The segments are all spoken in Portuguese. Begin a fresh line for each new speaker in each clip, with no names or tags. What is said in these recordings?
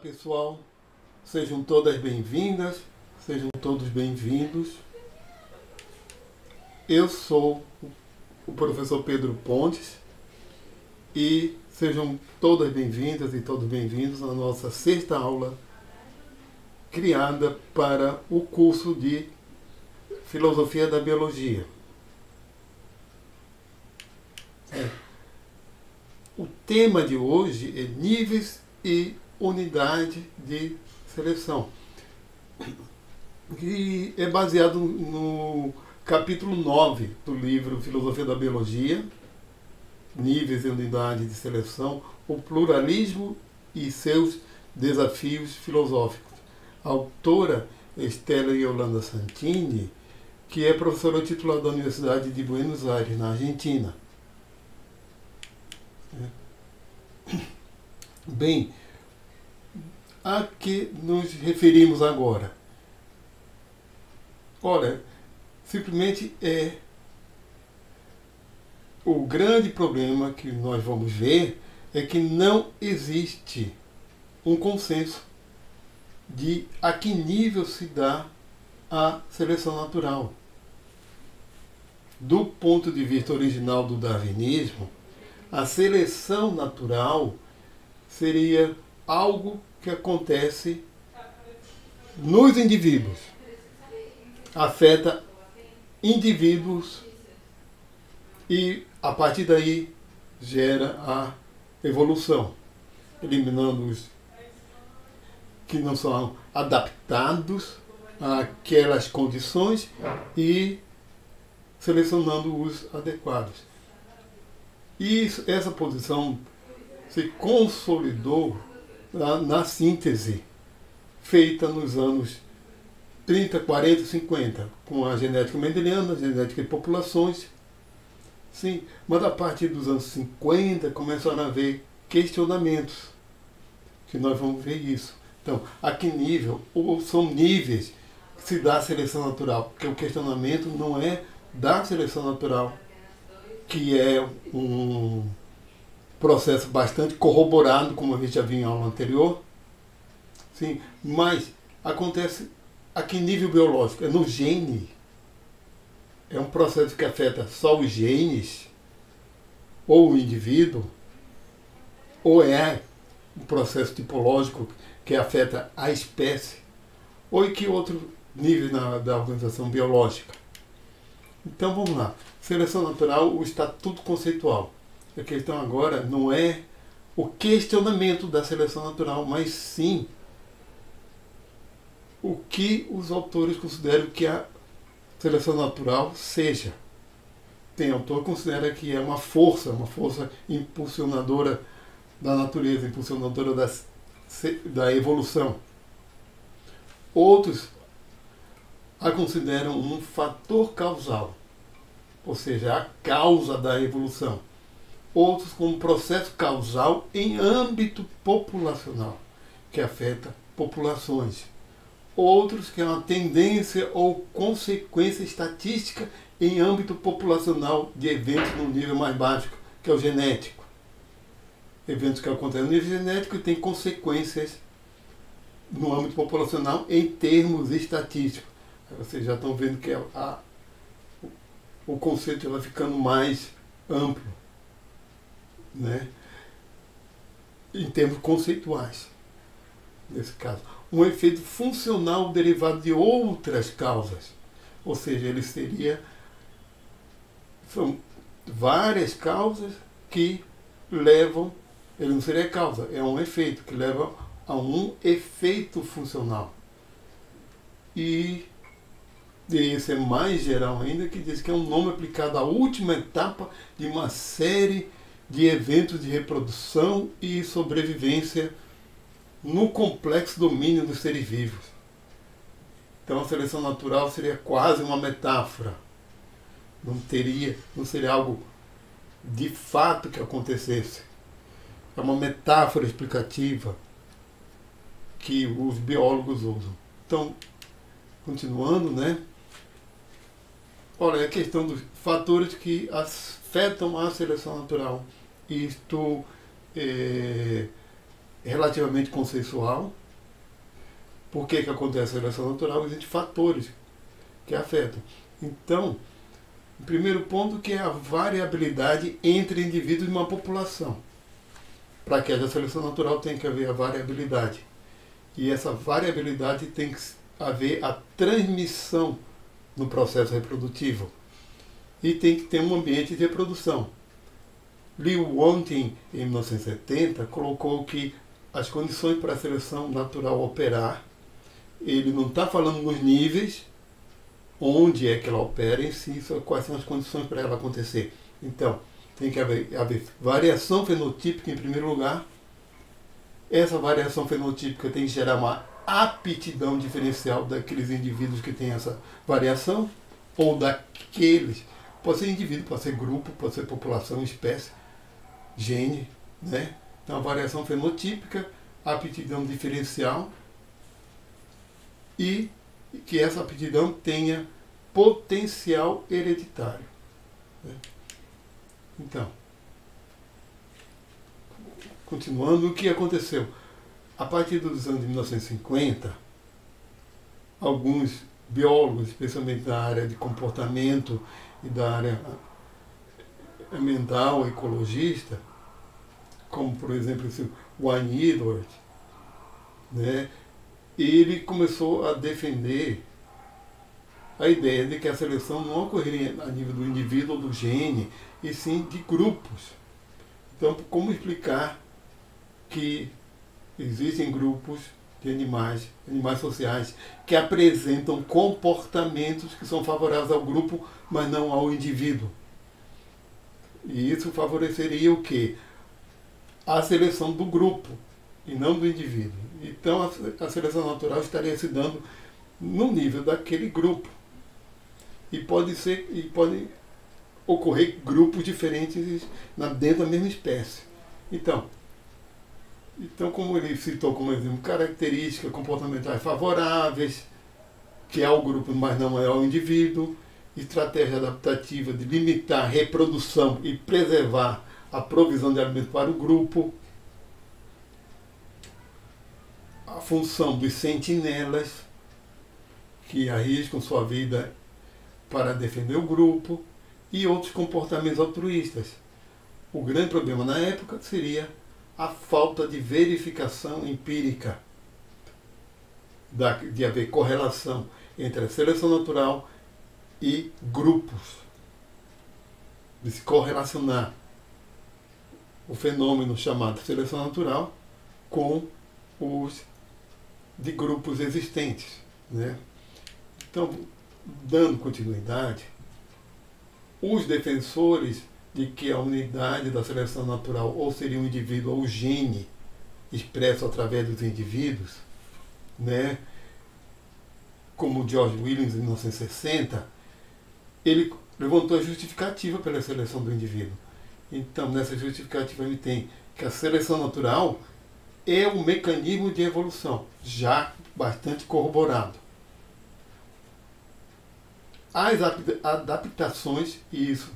pessoal, sejam todas bem-vindas, sejam todos bem-vindos. Eu sou o professor Pedro Pontes e sejam todas bem-vindas e todos bem-vindos à nossa sexta aula criada para o curso de Filosofia da Biologia. O tema de hoje é níveis e unidade de seleção, que é baseado no capítulo 9 do livro Filosofia da Biologia, Níveis e Unidade de Seleção, o pluralismo e seus desafios filosóficos. A autora Estela Yolanda Santini, que é professora titular da Universidade de Buenos Aires, na Argentina. Bem, a que nos referimos agora? Olha, simplesmente é o grande problema que nós vamos ver é que não existe um consenso de a que nível se dá a seleção natural. Do ponto de vista original do darwinismo, a seleção natural seria algo que acontece nos indivíduos, afeta indivíduos e a partir daí gera a evolução, eliminando os que não são adaptados àquelas condições e selecionando os adequados. E essa posição se consolidou na síntese feita nos anos 30, 40, 50, com a genética mendeliana, a genética de populações. Sim, mas a partir dos anos 50 começaram a haver questionamentos, que nós vamos ver isso. Então, a que nível, ou são níveis que se dá a seleção natural, porque o questionamento não é da seleção natural, que é um processo bastante corroborado, como a gente já viu em aula anterior. Sim, mas acontece a que nível biológico? É no gene. É um processo que afeta só os genes, ou o indivíduo, ou é um processo tipológico que afeta a espécie, ou em que outro nível da organização biológica. Então vamos lá. Seleção natural, o estatuto conceitual. A questão agora não é o questionamento da seleção natural, mas sim o que os autores consideram que a seleção natural seja. Tem autor que considera que é uma força impulsionadora da natureza, impulsionadora da evolução. Outros a consideram um fator causal, ou seja, a causa da evolução. Outros como processo causal em âmbito populacional, que afeta populações. Outros que é uma tendência ou consequência estatística em âmbito populacional de eventos no nível mais baixo, que é o genético. Eventos que acontecem no nível genético e têm consequências no âmbito populacional em termos estatísticos. Vocês já estão vendo que o conceito vai ficando mais amplo, né? Em termos conceituais, nesse caso. Um efeito funcional derivado de outras causas. Ou seja, ele são várias causas que levam, ele não seria causa, é um efeito que leva a um efeito funcional. E esse é mais geral ainda, que diz que é um nome aplicado à última etapa de uma série de eventos de reprodução e sobrevivência no complexo domínio dos seres vivos. Então a seleção natural seria quase uma metáfora. Não seria algo de fato que acontecesse. É uma metáfora explicativa que os biólogos usam. Então, continuando, né? Olha, a questão dos fatores que afetam a seleção natural. Isto relativamente consensual. Por que acontece a seleção natural? Existem fatores que afetam. Então, o primeiro ponto que é a variabilidade entre indivíduos de uma população. Para que haja seleção natural tem que haver a variabilidade. E essa variabilidade tem que haver a transmissão no processo reprodutivo. E tem que ter um ambiente de reprodução. Liu Wonting, em 1970, colocou que as condições para a seleção natural operar, ele não está falando nos níveis, onde é que ela opera em si, quais são as condições para ela acontecer. Então, tem que haver variação fenotípica em primeiro lugar. Essa variação fenotípica tem que gerar uma aptidão diferencial daqueles indivíduos que têm essa variação, ou daqueles, pode ser indivíduo, pode ser grupo, pode ser população, espécie, gene, né? Então a variação fenotípica, aptidão diferencial, e que essa aptidão tenha potencial hereditário. Né? Então, continuando, o que aconteceu? A partir dos anos de 1950, alguns biólogos, especialmente da área de comportamento e da área ambiental, ecologista, como por exemplo o Wayne Edwards, né, ele começou a defender a ideia de que a seleção não ocorreria a nível do indivíduo ou do gene, e sim de grupos. Então, como explicar que existem grupos de animais sociais, que apresentam comportamentos que são favoráveis ao grupo, mas não ao indivíduo? E isso favoreceria o quê? A seleção do grupo e não do indivíduo. Então a seleção natural estaria se dando no nível daquele grupo. E pode ocorrer grupos diferentes dentro da mesma espécie. Então, como ele citou como exemplo, características comportamentais favoráveis, que é ao grupo, mas não é ao indivíduo, estratégia adaptativa de limitar a reprodução e preservar a provisão de alimento para o grupo, a função dos sentinelas, que arriscam sua vida para defender o grupo, e outros comportamentos altruístas. O grande problema na época seria a falta de verificação empírica, de haver correlação entre a seleção natural e grupos, de se correlacionar o fenômeno chamado seleção natural com os de grupos existentes, né? Então, dando continuidade, os defensores de que a unidade da seleção natural ou seria um indivíduo ou gene expresso através dos indivíduos, né? Como George Williams em 1960, ele levantou a justificativa pela seleção do indivíduo. Então, nessa justificativa ele tem que a seleção natural é um mecanismo de evolução, já bastante corroborado. As adaptações, isso,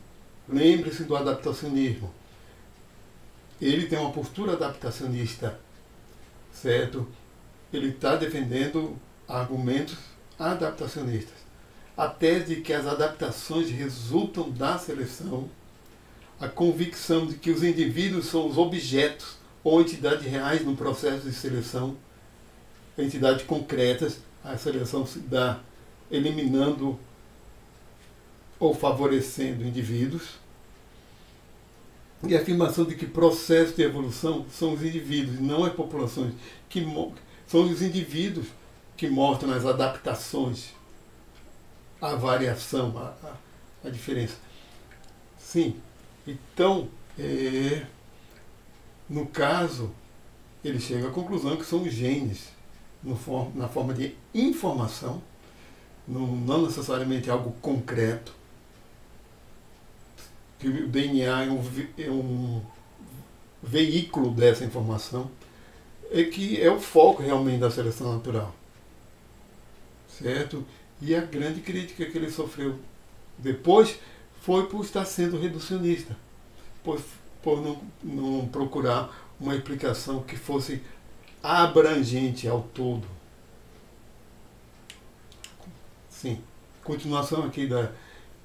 lembre-se do adaptacionismo. Ele tem uma postura adaptacionista, certo? Ele está defendendo argumentos adaptacionistas. A tese de que as adaptações resultam da seleção, a convicção de que os indivíduos são os objetos ou entidades reais no processo de seleção, entidades concretas, a seleção se dá eliminando ou favorecendo indivíduos, e a afirmação de que processos de evolução são os indivíduos, não as populações, são os indivíduos que mostram as adaptações, a variação, a diferença. Sim, então, no caso, ele chega à conclusão que são os genes, na forma de informação, não necessariamente algo concreto, que o DNA é um veículo dessa informação, que é o foco realmente da seleção natural. Certo? E a grande crítica que ele sofreu depois foi por estar sendo reducionista, por não procurar uma explicação que fosse abrangente ao todo. Sim. Continuação aqui da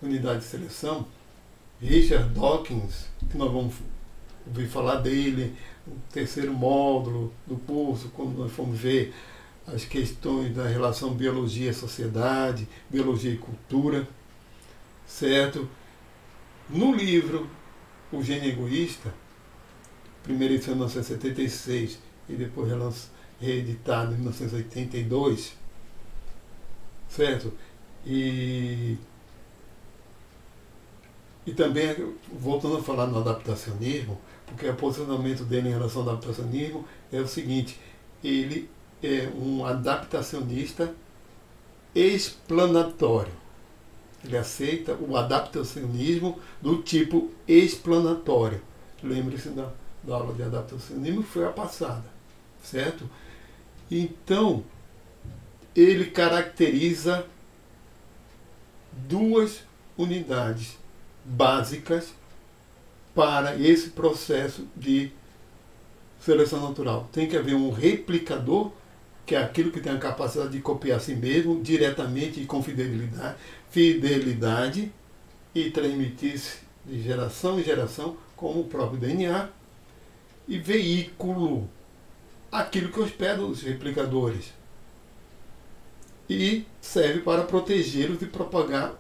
unidade de seleção. Richard Dawkins, que nós vamos ouvir falar dele no terceiro módulo do curso, quando nós formos ver as questões da relação biologia-sociedade, biologia e cultura, certo? No livro O Gênio Egoísta, primeira edição em 1976 e depois reeditado em 1982, certo? E também, voltando a falar no adaptacionismo, porque o posicionamento dele em relação ao adaptacionismo é o seguinte: ele é um adaptacionista explanatório. Ele aceita o adaptacionismo do tipo explanatório. Lembre-se da aula de adaptacionismo que foi a passada, certo? Então, ele caracteriza duas unidades básicas para esse processo de seleção natural. Tem que haver um replicador, que é aquilo que tem a capacidade de copiar a si mesmo diretamente e com fidelidade e transmitir-se de geração em geração, como o próprio DNA, e veículo, aquilo que hospeda os replicadores, e serve para protegê-los e propagar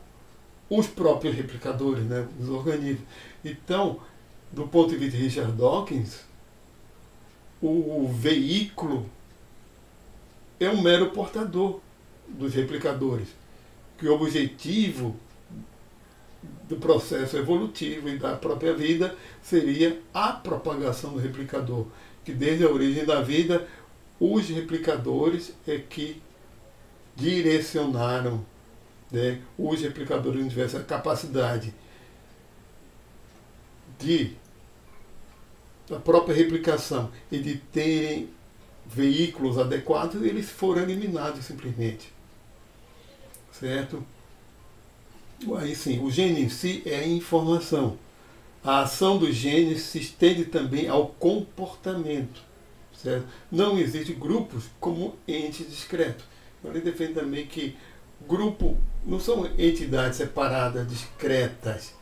os próprios replicadores, né, os organismos. Então, do ponto de vista de Richard Dawkins, o veículo é um mero portador dos replicadores, que o objetivo do processo evolutivo e da própria vida seria a propagação do replicador, que desde a origem da vida, os replicadores é que direcionaram, né, os replicadores tivessem a capacidade da própria replicação e de terem veículos adequados, eles foram eliminados simplesmente. Certo? Aí sim, o gene em si é a informação. A ação dos genes se estende também ao comportamento. Certo? Não existe grupos como entes discretos. Ele defende também que grupo não são entidades separadas, discretas,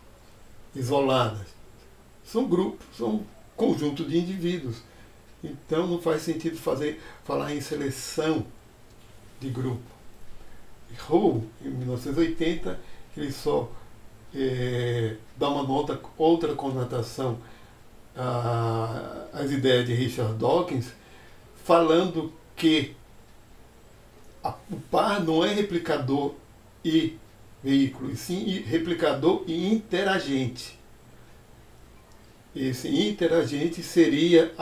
isoladas. São grupos, são conjunto de indivíduos. Então não faz sentido falar em seleção de grupo. Rowe, em 1980, ele só dá uma outra conotação às ideias de Richard Dawkins, falando que o par não é replicador e veículo, e sim replicador e interagente. Esse interagente seria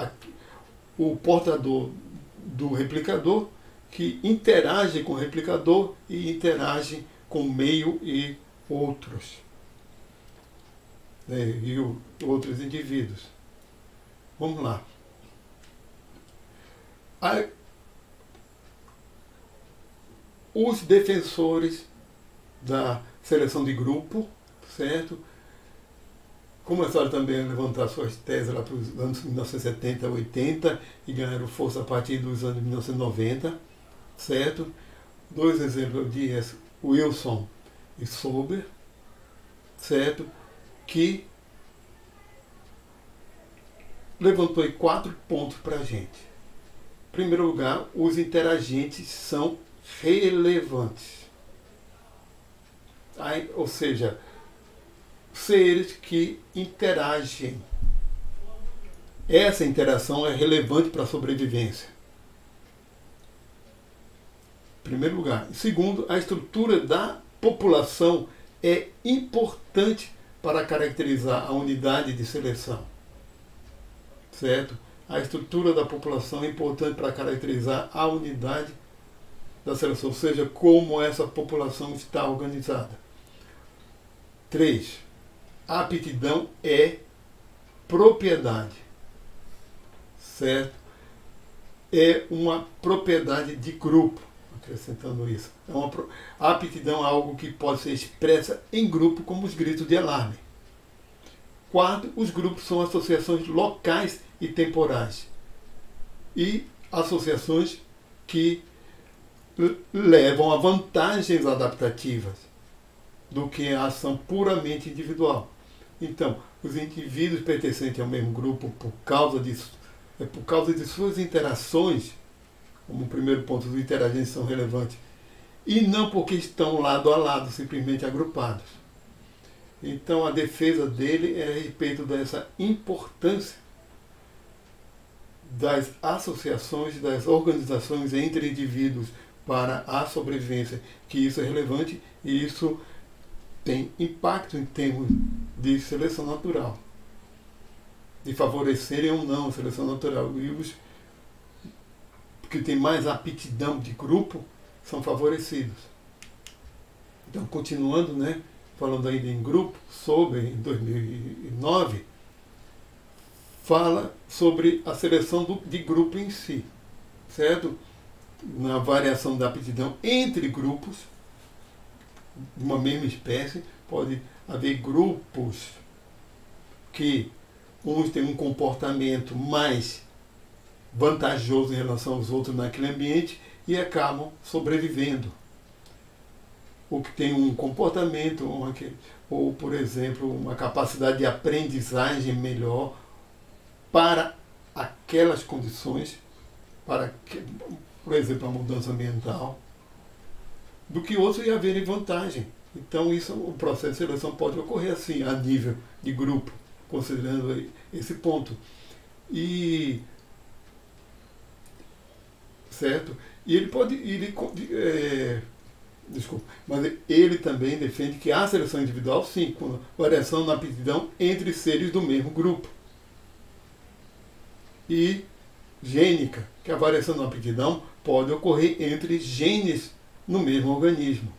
o portador do replicador, que interage com o replicador e interage com o meio e outros, né, e outros indivíduos. Vamos lá. Os defensores da seleção de grupo, certo? Começaram também a levantar suas teses lá para os anos 1970, 80 e ganharam força a partir dos anos 1990, certo? Dois exemplos de Wilson e Sober, certo? Que levantou aí 4 pontos para a gente. Em primeiro lugar, os interagentes são relevantes. Aí, ou seja, seres que interagem. Essa interação é relevante para a sobrevivência. Em primeiro lugar. Em segundo, a estrutura da população é importante para caracterizar a unidade de seleção. Certo? A estrutura da população é importante para caracterizar a unidade da seleção, ou seja, como essa população está organizada. 3. A aptidão é propriedade. Certo? É uma propriedade de grupo, acrescentando isso. A aptidão é algo que pode ser expressa em grupo, como os gritos de alarme. 4. Os grupos são associações locais e temporais. E associações que levam a vantagens adaptativas do que a ação puramente individual. Então, os indivíduos pertencentes ao mesmo grupo, por causa de suas interações, como o primeiro ponto, as interações são relevantes, e não porque estão lado a lado, simplesmente agrupados. Então, a defesa dele é a respeito dessa importância das associações, das organizações entre indivíduos para a sobrevivência, que isso é relevante e isso tem impacto em termos de seleção natural, de favorecerem ou não a seleção natural. E os que têm mais aptidão de grupo são favorecidos. Então, continuando, né, falando ainda em grupo, em 2009, fala sobre a seleção de grupo em si, certo? Na variação da aptidão entre grupos de uma mesma espécie, pode haver grupos que uns têm um comportamento mais vantajoso em relação aos outros naquele ambiente e acabam sobrevivendo. Ou que tem um comportamento, ou, por exemplo, uma capacidade de aprendizagem melhor para aquelas condições, por exemplo, a mudança ambiental, do que outros ia haver vantagem. Então, o processo de seleção pode ocorrer assim, a nível de grupo, considerando esse ponto. Certo? E mas ele também defende que há seleção individual, sim, com variação na aptidão entre seres do mesmo grupo. E gênica, que a variação na aptidão pode ocorrer entre genes no mesmo organismo.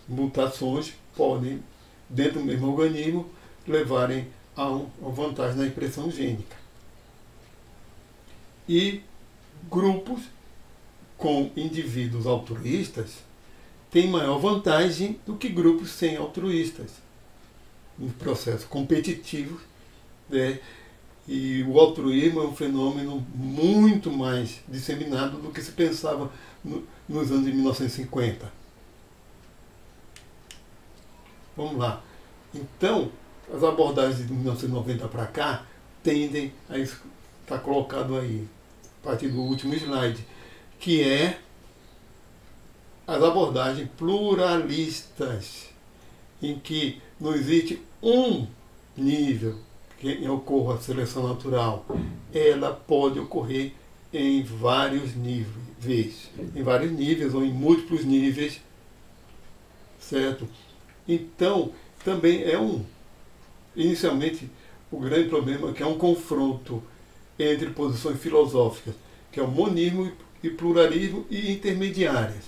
Mutações podem, dentro do mesmo organismo, levarem a uma vantagem na expressão gênica. E grupos com indivíduos altruístas têm maior vantagem do que grupos sem altruístas no processo competitivo, né? E o altruísmo é um fenômeno muito mais disseminado do que se pensava nos anos de 1950. Vamos lá. Então, as abordagens de 1990 para cá tendem a estar colocado aí, a partir do último slide, que é as abordagens pluralistas, em que não existe um nível que ocorra a seleção natural. Ela pode ocorrer em vários níveis, ou em múltiplos níveis, certo? Então, também inicialmente, o grande problema é que é um confronto entre posições filosóficas, que é o monismo e pluralismo e intermediárias.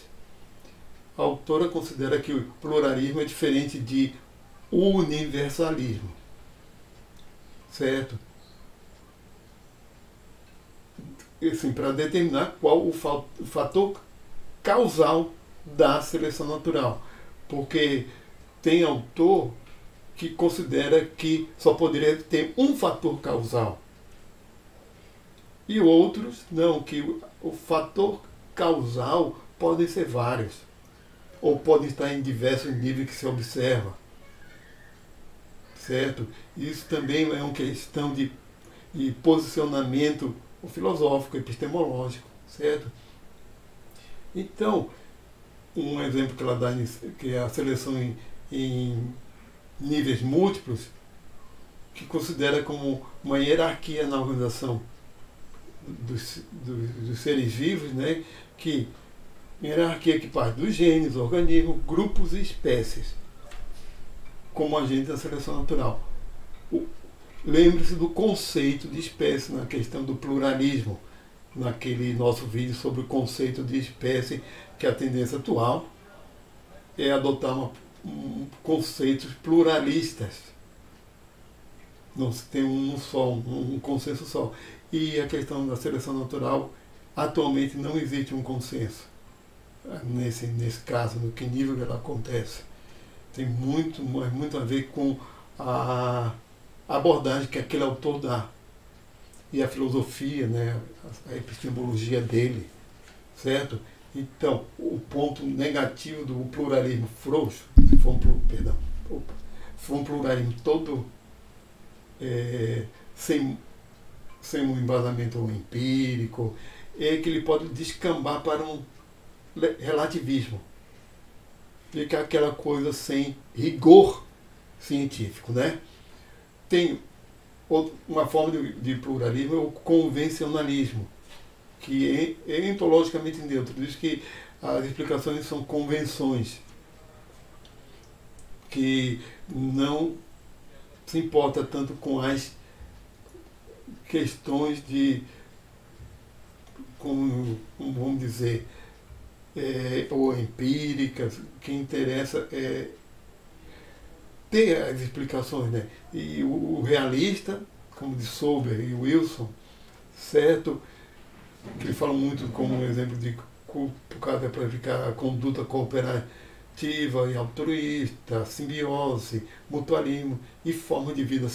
A autora considera que o pluralismo é diferente de universalismo, certo? Assim, para determinar qual o fator causal da seleção natural. Porque tem autor que considera que só poderia ter um fator causal. E outros, não, que o fator causal podem ser vários. Ou podem estar em diversos níveis que se observa. Certo? Isso também é uma questão de posicionamento filosófico, epistemológico. Certo? Então, um exemplo que ela dá, que é a seleção em níveis múltiplos, que considera como uma hierarquia na organização dos seres vivos, né? Que hierarquia que parte dos genes, organismos, grupos e espécies, como agente da seleção natural. Lembre-se do conceito de espécie na questão do pluralismo, naquele nosso vídeo sobre o conceito de espécie, que a tendência atual é adotar conceitos pluralistas. Não se tem um consenso só. E a questão da seleção natural, atualmente não existe um consenso nesse caso, no que nível ela acontece. Tem muito a ver com a abordagem que aquele autor dá. e a filosofia, né, a epistemologia dele, certo? Então, o ponto negativo do pluralismo frouxo, se for um pluralismo todo sem um embasamento empírico, é que ele pode descambar para um relativismo. Fica aquela coisa sem rigor científico, né? Tem uma forma de pluralismo, é o convencionalismo, que é ontologicamente neutro, diz que as explicações são convenções, que não se importa tanto com as questões como vamos dizer, ou empíricas. O que interessa é ter as explicações, né? E o realista, como de Sober e Wilson, certo? Que eles falam muito como um exemplo de por causa para ficar a conduta cooperativa e altruísta, simbiose, mutualismo e forma de vida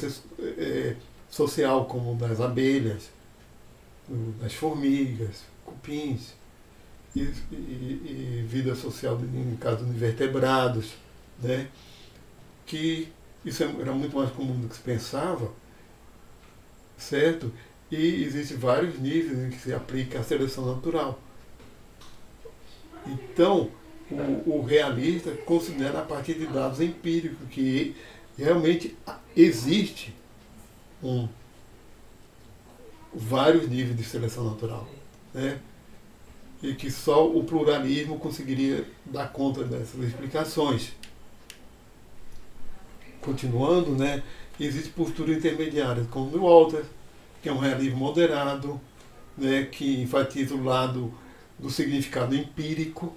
social, como das abelhas, das formigas, cupins, e vida social, no caso dos invertebrados, né? Que isso era muito mais comum do que se pensava, certo? E existem vários níveis em que se aplica a seleção natural. Então, o realista considera a partir de dados empíricos que realmente existe vários níveis de seleção natural, né? E que só o pluralismo conseguiria dar conta dessas explicações. Continuando, né, existe postura intermediária, como do Walter, que é um realismo moderado, né, que enfatiza o lado do significado empírico,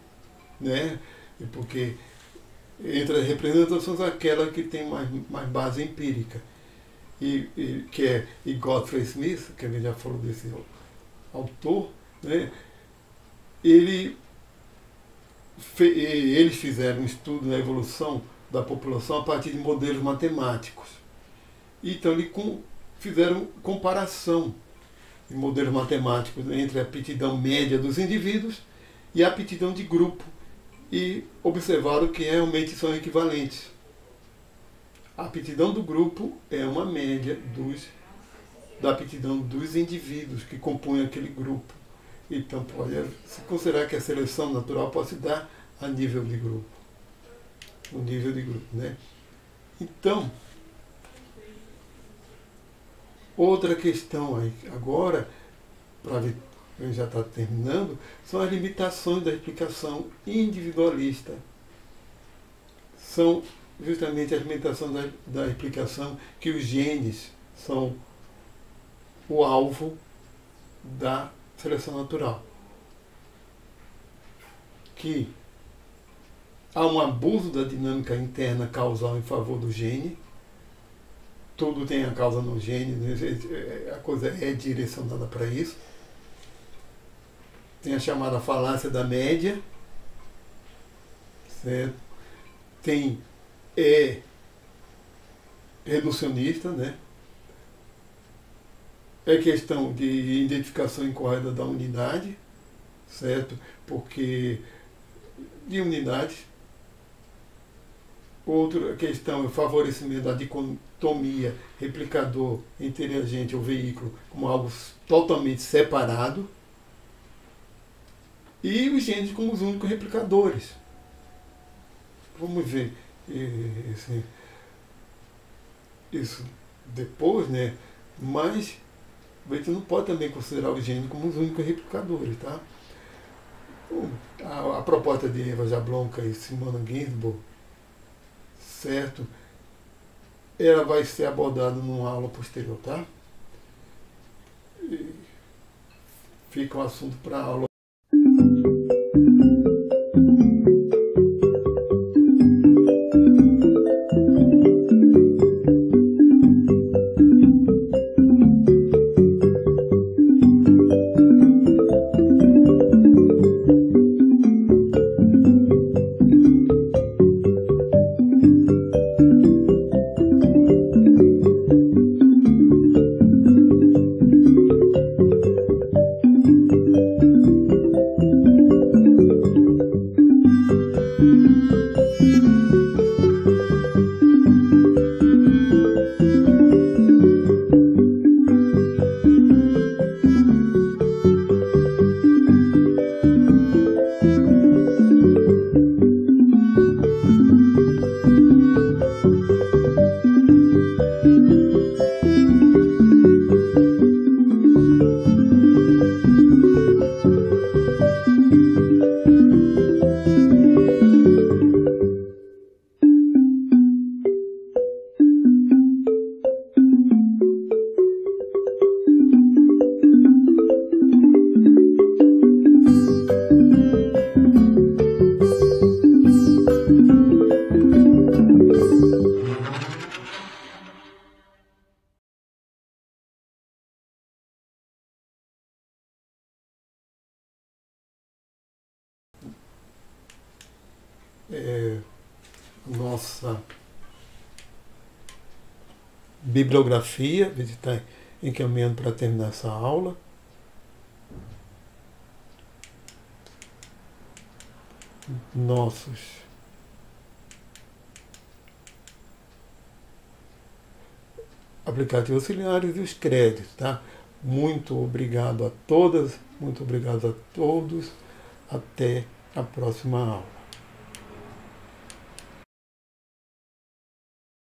né, porque entre as representações aquela que tem mais base empírica. E Godfrey Smith, que a gente já falou desse autor, né, eles fizeram um estudo da evolução da população a partir de modelos matemáticos. Então eles fizeram comparação de modelos matemáticos entre a aptidão média dos indivíduos e a aptidão de grupo e observaram que realmente são equivalentes. A aptidão do grupo é uma média da aptidão dos indivíduos que compõem aquele grupo. Então pode-se considerar que a seleção natural pode se dar a nível de grupo. O nível de grupo, né? Então, outra questão aí, agora, para ver, a gente já está terminando, são as limitações da explicação individualista. São justamente as limitações da explicação que os genes são o alvo da seleção natural. Que há um abuso da dinâmica interna causal em favor do gene. Tudo tem a causa no gene, a coisa é direcionada para isso. Tem a chamada falácia da média, certo? Tem reducionista, né? É questão de identificação incorreta da unidade, certo? Porque de unidades. Outra questão é o favorecimento da dicotomia replicador entre agente ou veículo como algo totalmente separado. E os genes como os únicos replicadores. Vamos ver isso depois, né? Mas a gente não pode também considerar os genes como os únicos replicadores, tá? A proposta de Eva Jablonka e Simona Ginsburg, certo? Ela vai ser abordada numa aula posterior, tá? E fica um assunto para a aula. nossa bibliografia, a gente está encaminhando para terminar essa aula. Nossos aplicativos auxiliares e os créditos, tá? Muito obrigado a todas, muito obrigado a todos. Até a próxima aula.